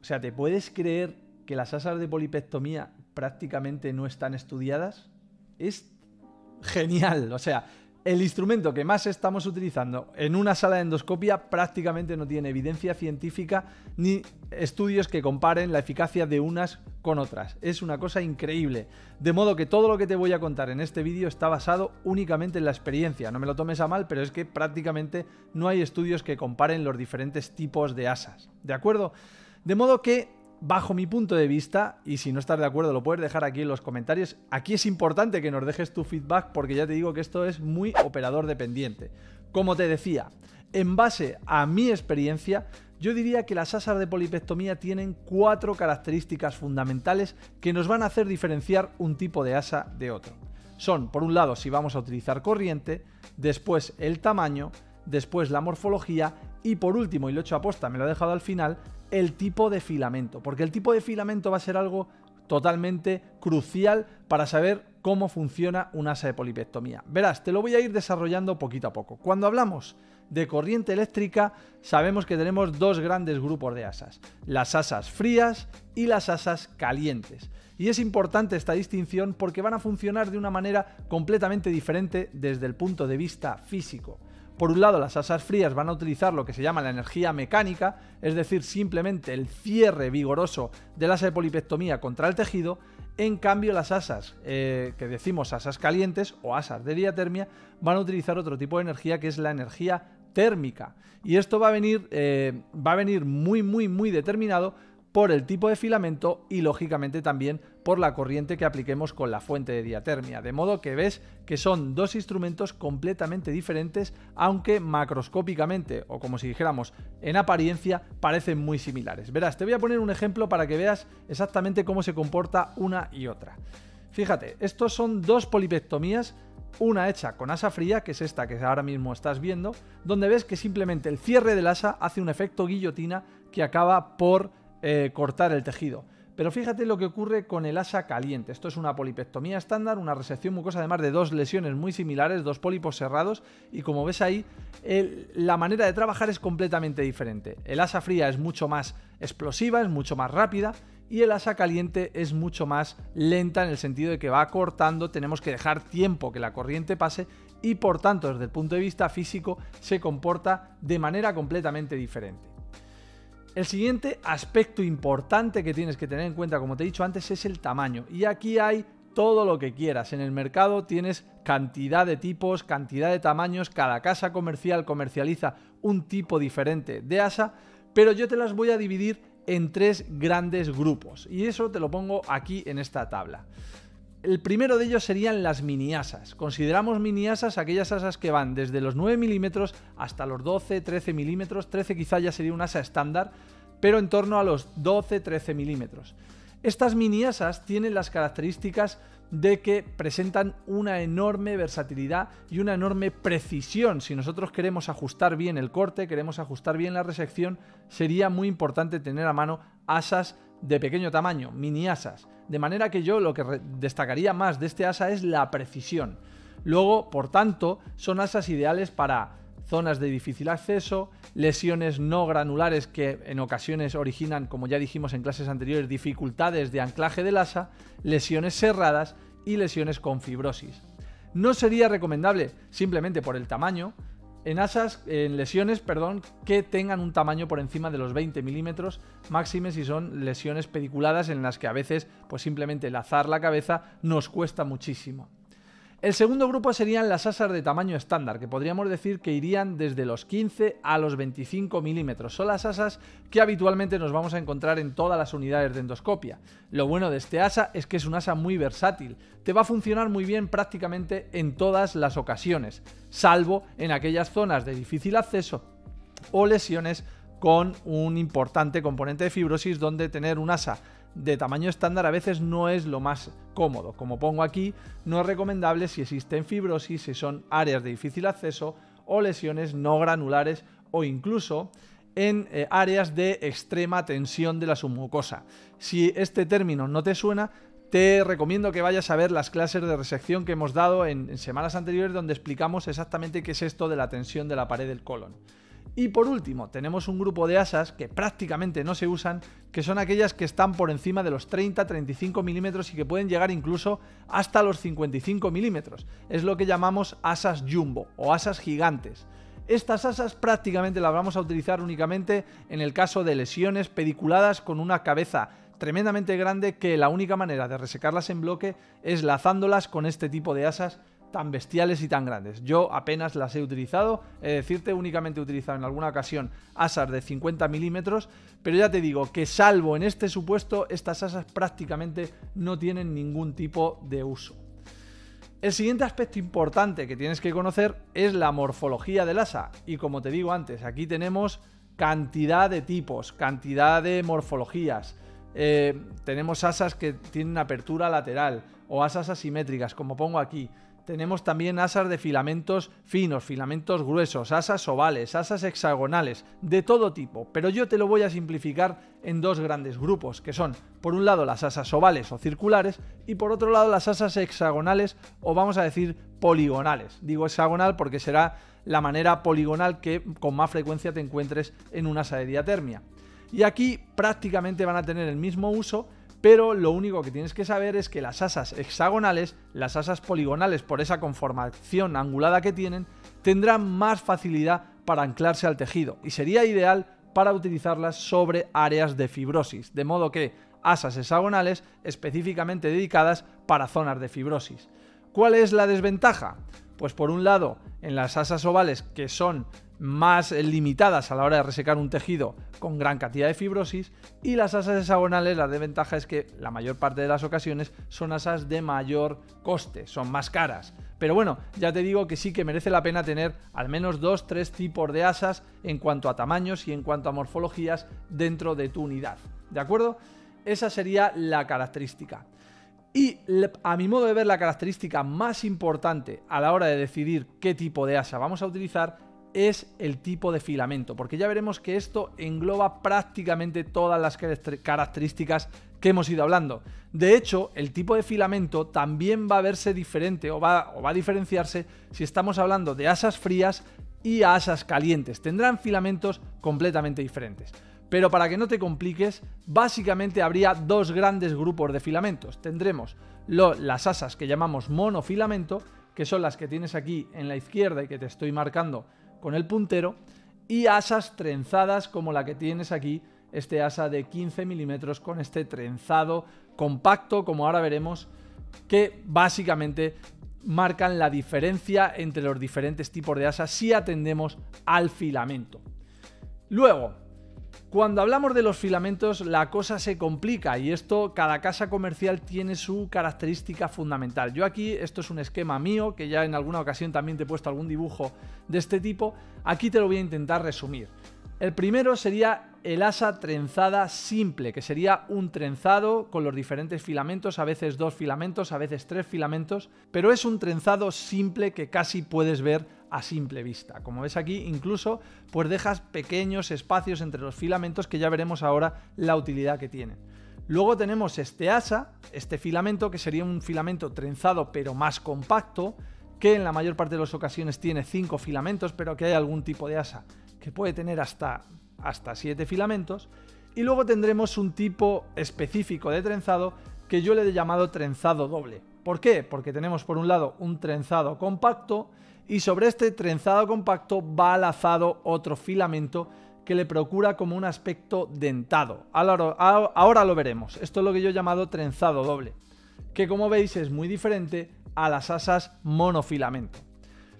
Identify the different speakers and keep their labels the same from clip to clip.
Speaker 1: sea, ¿te puedes creer que las asas de polipectomía prácticamente no están estudiadas? Es genial. O sea, el instrumento que más estamos utilizando en una sala de endoscopia prácticamente no tiene evidencia científica ni estudios que comparen la eficacia de unas con otras. Es una cosa increíble. De modo que todo lo que te voy a contar en este vídeo está basado únicamente en la experiencia. No me lo tomes a mal, pero es que prácticamente no hay estudios que comparen los diferentes tipos de asas. ¿De acuerdo? De modo que, bajo mi punto de vista, y si no estás de acuerdo lo puedes dejar aquí en los comentarios, aquí es importante que nos dejes tu feedback porque ya te digo que esto es muy operador dependiente. Como te decía, en base a mi experiencia, yo diría que las asas de polipectomía tienen 4 características fundamentales que nos van a hacer diferenciar un tipo de asa de otro. Son, por un lado, si vamos a utilizar corriente, después el tamaño, después la morfología y por último, y lo he hecho aposta, me lo he dejado al final, el tipo de filamento, porque el tipo de filamento va a ser algo totalmente crucial para saber cómo funciona un asa de polipectomía. Verás, te lo voy a ir desarrollando poquito a poco. Cuando hablamos de corriente eléctrica, sabemos que tenemos dos grandes grupos de asas, las asas frías y las asas calientes. Y es importante esta distinción porque van a funcionar de una manera completamente diferente desde el punto de vista físico. Por un lado, las asas frías van a utilizar lo que se llama la energía mecánica, es decir, simplemente el cierre vigoroso del asa de polipectomía contra el tejido. En cambio, las asas que decimos asas calientes o asas de diatermia van a utilizar otro tipo de energía que es la energía térmica. Y esto va a venir muy determinado por el tipo de filamento y lógicamente también por la corriente que apliquemos con la fuente de diatermia. De modo que ves que son dos instrumentos completamente diferentes, aunque macroscópicamente o como si dijéramos en apariencia parecen muy similares. Verás, te voy a poner un ejemplo para que veas exactamente cómo se comporta una y otra. Fíjate, estos son dos polipectomías, una hecha con asa fría, que es esta que ahora mismo estás viendo, donde ves que simplemente el cierre del asa hace un efecto guillotina que acaba por cortar el tejido. Pero fíjate lo que ocurre con el asa caliente. Esto es una polipectomía estándar, una resección mucosa además de dos lesiones muy similares, dos pólipos cerrados, y como ves ahí, la manera de trabajar es completamente diferente. El asa fría es mucho más explosiva, es mucho más rápida, y el asa caliente es mucho más lenta en el sentido de que va cortando, tenemos que dejar tiempo que la corriente pase y por tanto desde el punto de vista físico se comporta de manera completamente diferente. El siguiente aspecto importante que tienes que tener en cuenta, como te he dicho antes, es el tamaño. Y aquí hay todo lo que quieras. En el mercado tienes cantidad de tipos, cantidad de tamaños. Cada casa comercial comercializa un tipo diferente de asa, pero yo te las voy a dividir en 3 grandes grupos. Y eso te lo pongo aquí en esta tabla. El primero de ellos serían las mini asas. Consideramos mini asas aquellas asas que van desde los 9 milímetros hasta los 12, 13 milímetros. 13 quizá ya sería un asa estándar, pero en torno a los 12, 13 milímetros. Estas mini asas tienen las características de que presentan una enorme versatilidad y una enorme precisión. Si nosotros queremos ajustar bien el corte, queremos ajustar bien la resección, sería muy importante tener a mano asas de pequeño tamaño, mini asas. De manera que yo lo que destacaría más de este asa es la precisión. Luego, por tanto, son asas ideales para zonas de difícil acceso, lesiones no granulares que en ocasiones originan, como ya dijimos en clases anteriores, dificultades de anclaje del asa, lesiones cerradas y lesiones con fibrosis. No sería recomendable, simplemente por el tamaño, en lesiones que tengan un tamaño por encima de los 20 milímetros, máxime si son lesiones pediculadas en las que a veces pues simplemente lazar la cabeza nos cuesta muchísimo. El segundo grupo serían las asas de tamaño estándar, que podríamos decir que irían desde los 15 a los 25 milímetros. Son las asas que habitualmente nos vamos a encontrar en todas las unidades de endoscopia. Lo bueno de este asa es que es un asa muy versátil. Te va a funcionar muy bien prácticamente en todas las ocasiones, salvo en aquellas zonas de difícil acceso o lesiones con un importante componente de fibrosis donde tener un asa de tamaño estándar a veces no es lo más cómodo. Como pongo aquí, no es recomendable si existen fibrosis, si son áreas de difícil acceso o lesiones no granulares o incluso en áreas de extrema tensión de la submucosa. Si este término no te suena, te recomiendo que vayas a ver las clases de resección que hemos dado en semanas anteriores donde explicamos exactamente qué es esto de la tensión de la pared del colon. Y por último, tenemos un grupo de asas que prácticamente no se usan, que son aquellas que están por encima de los 30-35 milímetros y que pueden llegar incluso hasta los 55 milímetros. Es lo que llamamos asas jumbo o asas gigantes. Estas asas prácticamente las vamos a utilizar únicamente en el caso de lesiones pediculadas con una cabeza tremendamente grande, que la única manera de resecarlas en bloque es lazándolas con este tipo de asas tan bestiales y tan grandes. Yo apenas las he utilizado, he de decirte, únicamente he utilizado en alguna ocasión asas de 50 milímetros, pero ya te digo que salvo en este supuesto, estas asas prácticamente no tienen ningún tipo de uso. El siguiente aspecto importante que tienes que conocer es la morfología del asa, y como te digo antes, aquí tenemos cantidad de tipos, cantidad de morfologías. Tenemos asas que tienen apertura lateral o asas asimétricas, como pongo aquí. Tenemos también asas de filamentos finos, filamentos gruesos, asas ovales, asas hexagonales, de todo tipo, pero yo te lo voy a simplificar en dos grandes grupos, que son, por un lado, las asas ovales o circulares y por otro lado las asas hexagonales o vamos a decir poligonales. Digo hexagonal porque será la manera poligonal que con más frecuencia te encuentres en un asa de diatermia. Y aquí prácticamente van a tener el mismo uso, pero lo único que tienes que saber es que las asas hexagonales, las asas poligonales por esa conformación angulada que tienen, tendrán más facilidad para anclarse al tejido y sería ideal para utilizarlas sobre áreas de fibrosis, de modo que asas hexagonales específicamente dedicadas para zonas de fibrosis. ¿Cuál es la desventaja? Pues por un lado, en las asas ovales, que son más limitadas a la hora de resecar un tejido con gran cantidad de fibrosis, y las asas hexagonales, la desventaja es que la mayor parte de las ocasiones son asas de mayor coste, son más caras. Pero bueno, ya te digo que sí que merece la pena tener al menos 2-3 tipos de asas en cuanto a tamaños y en cuanto a morfologías dentro de tu unidad, ¿de acuerdo? Esa sería la característica. Y a mi modo de ver, la característica más importante a la hora de decidir qué tipo de asa vamos a utilizar es el tipo de filamento, porque ya veremos que esto engloba prácticamente todas las características que hemos ido hablando. De hecho, el tipo de filamento también va a verse diferente o va a diferenciarse si estamos hablando de asas frías y asas calientes. Tendrán filamentos completamente diferentes. Pero para que no te compliques, básicamente habría dos grandes grupos de filamentos. Tendremos las asas que llamamos monofilamento, que son las que tienes aquí en la izquierda y que te estoy marcando con el puntero, y asas trenzadas como la que tienes aquí, este asa de 15 milímetros con este trenzado compacto, como ahora veremos, que básicamente marcan la diferencia entre los diferentes tipos de asas si atendemos al filamento. Luego, cuando hablamos de los filamentos, la cosa se complica y esto, cada casa comercial tiene su característica fundamental. Yo aquí, esto es un esquema mío, que ya en alguna ocasión también te he puesto algún dibujo de este tipo. Aquí te lo voy a intentar resumir. El primero sería el asa trenzada simple, que sería un trenzado con los diferentes filamentos, a veces 2 filamentos, a veces 3 filamentos, pero es un trenzado simple que casi puedes ver a simple vista. Como ves aquí, incluso pues dejas pequeños espacios entre los filamentos que ya veremos ahora la utilidad que tienen. Luego tenemos este asa, este filamento, que sería un filamento trenzado pero más compacto, que en la mayor parte de las ocasiones tiene 5 filamentos, pero que hay algún tipo de asa que puede tener hasta 7 filamentos. Y luego tendremos un tipo específico de trenzado que yo le he llamado trenzado doble. ¿Por qué? Porque tenemos por un lado un trenzado compacto y sobre este trenzado compacto va lazado otro filamento que le procura como un aspecto dentado. Ahora lo veremos. Esto es lo que yo he llamado trenzado doble, que como veis es muy diferente a las asas monofilamento.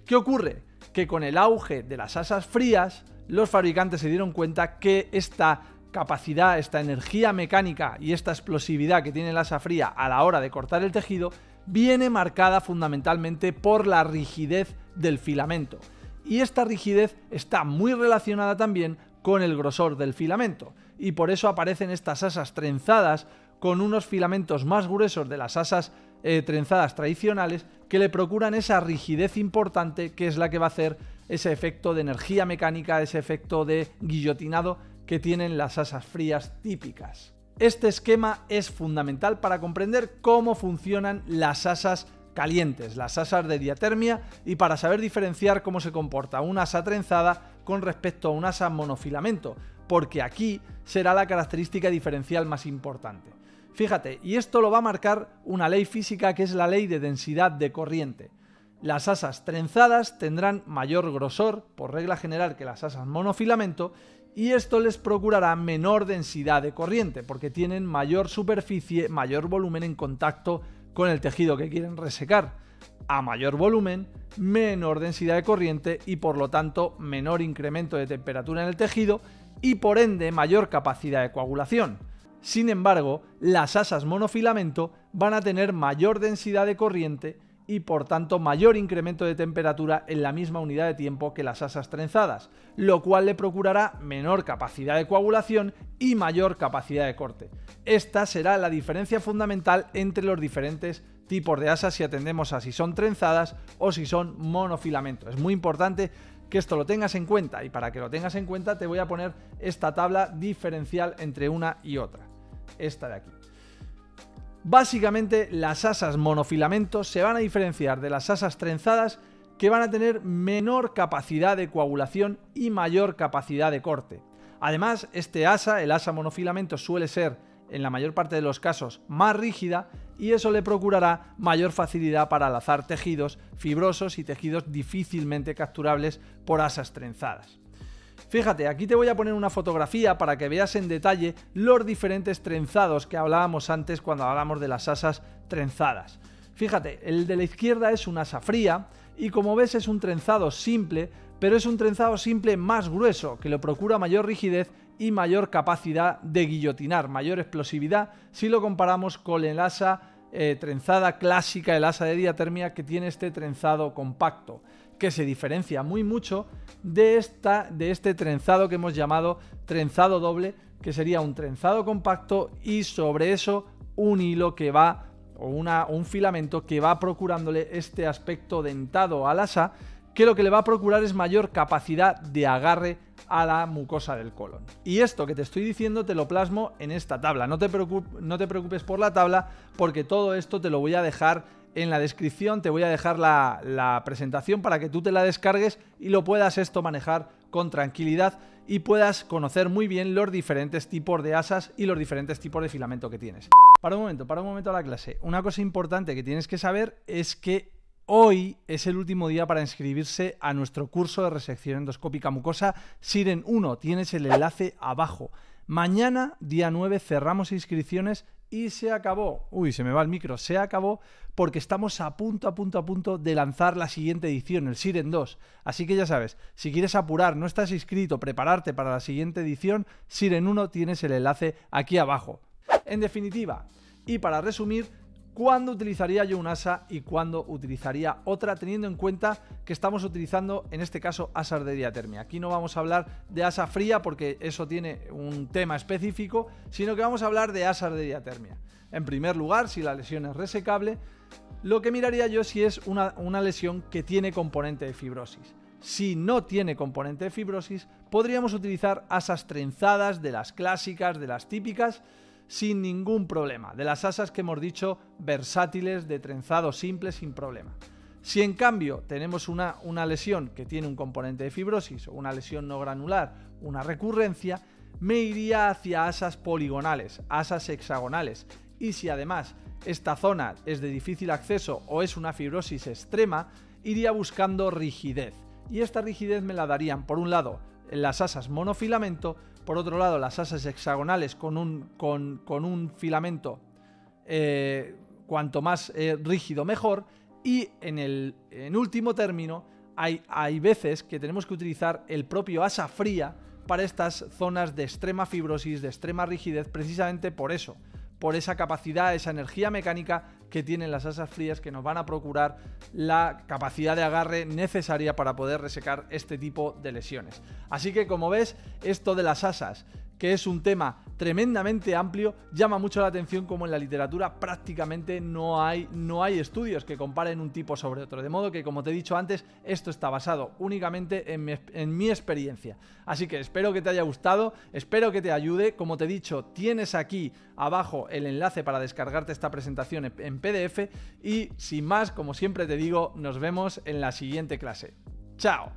Speaker 1: ¿Qué ocurre? Que con el auge de las asas frías, los fabricantes se dieron cuenta que esta capacidad, esta energía mecánica y esta explosividad que tiene el asa fría a la hora de cortar el tejido viene marcada fundamentalmente por la rigidez del filamento. Y esta rigidez está muy relacionada también con el grosor del filamento. Y por eso aparecen estas asas trenzadas con unos filamentos más gruesos de las asas trenzadas tradicionales, que le procuran esa rigidez importante, que es la que va a hacer ese efecto de energía mecánica, ese efecto de guillotinado que tienen las asas frías típicas. Este esquema es fundamental para comprender cómo funcionan las asas calientes, las asas de diatermia, y para saber diferenciar cómo se comporta una asa trenzada con respecto a un asa monofilamento, porque aquí será la característica diferencial más importante. Fíjate, y esto lo va a marcar una ley física que es la ley de densidad de corriente. Las asas trenzadas tendrán mayor grosor, por regla general, que las asas monofilamento, y esto les procurará menor densidad de corriente, porque tienen mayor superficie, mayor volumen en contacto con el tejido que quieren resecar. A mayor volumen, menor densidad de corriente y por lo tanto menor incremento de temperatura en el tejido y por ende mayor capacidad de coagulación. Sin embargo, las asas monofilamento van a tener mayor densidad de corriente y por tanto mayor incremento de temperatura en la misma unidad de tiempo que las asas trenzadas, lo cual le procurará menor capacidad de coagulación y mayor capacidad de corte. Esta será la diferencia fundamental entre los diferentes tipos de asas si atendemos a si son trenzadas o si son monofilamento. Es muy importante que esto lo tengas en cuenta, y para que lo tengas en cuenta te voy a poner esta tabla diferencial entre una y otra, esta de aquí. Básicamente, las asas monofilamento se van a diferenciar de las asas trenzadas, que van a tener menor capacidad de coagulación y mayor capacidad de corte. Además, el asa monofilamento, suele ser, en la mayor parte de los casos, más rígida, y eso le procurará mayor facilidad para lazar tejidos fibrosos y tejidos difícilmente capturables por asas trenzadas. Fíjate, aquí te voy a poner una fotografía para que veas en detalle los diferentes trenzados que hablábamos antes cuando hablamos de las asas trenzadas. Fíjate, el de la izquierda es una asa fría y como ves es un trenzado simple, pero es un trenzado simple más grueso, que le procura mayor rigidez y mayor capacidad de guillotinar, mayor explosividad si lo comparamos con el asa trenzada clásica, el asa de diatermia, que tiene este trenzado compacto, que se diferencia muy mucho de este trenzado que hemos llamado trenzado doble, que sería un trenzado compacto y sobre eso un hilo que va, o un filamento que va procurándole este aspecto dentado al asa, que lo que le va a procurar es mayor capacidad de agarre a la mucosa del colon. Y esto que te estoy diciendo te lo plasmo en esta tabla. No te preocupes por la tabla, porque todo esto te lo voy a dejar en la descripción, te voy a dejar la presentación para que tú te la descargues y lo puedas esto manejar con tranquilidad y puedas conocer muy bien los diferentes tipos de asas y los diferentes tipos de filamento que tienes. Para un momento a la clase. Una cosa importante que tienes que saber es que hoy es el último día para inscribirse a nuestro curso de resección endoscópica mucosa Siren 1. Tienes el enlace abajo. Mañana, día 9, cerramos inscripciones y se acabó. Uy, se me va el micro. Se acabó porque estamos a punto de lanzar la siguiente edición, el Siren 2. Así que ya sabes, si quieres apurar, no estás inscrito, prepararte para la siguiente edición, Siren 1, tienes el enlace aquí abajo. En definitiva, y para resumir, ¿cuándo utilizaría yo un asa y cuándo utilizaría otra, teniendo en cuenta que estamos utilizando, en este caso, asas de diatermia? Aquí no vamos a hablar de asa fría porque eso tiene un tema específico, sino que vamos a hablar de asas de diatermia. En primer lugar, si la lesión es resecable, lo que miraría yo si es una lesión que tiene componente de fibrosis. Si no tiene componente de fibrosis, podríamos utilizar asas trenzadas, de las clásicas, de las típicas, sin ningún problema, de las asas que hemos dicho versátiles, de trenzado simple, sin problema. Si en cambio tenemos una lesión que tiene un componente de fibrosis o una lesión no granular, una recurrencia, me iría hacia asas poligonales, asas hexagonales, y si además esta zona es de difícil acceso o es una fibrosis extrema, iría buscando rigidez, y esta rigidez me la darían, por un lado, las asas monofilamento, por otro lado las asas hexagonales con un filamento cuanto más rígido mejor, y en último término hay veces que tenemos que utilizar el propio asa fría para estas zonas de extrema fibrosis, de extrema rigidez, precisamente por eso, por esa capacidad, esa energía mecánica que tienen las asas frías, que nos van a procurar la capacidad de agarre necesaria para poder resecar este tipo de lesiones. Así que, como ves, esto de las asas, que es un tema tremendamente amplio, llama mucho la atención, como en la literatura prácticamente no hay estudios que comparen un tipo sobre otro, de modo que, como te he dicho antes, esto está basado únicamente en mi experiencia. Así que espero que te haya gustado, espero que te ayude. Como te he dicho, tienes aquí abajo el enlace para descargarte esta presentación en PDF, y sin más, como siempre te digo, nos vemos en la siguiente clase. ¡Chao!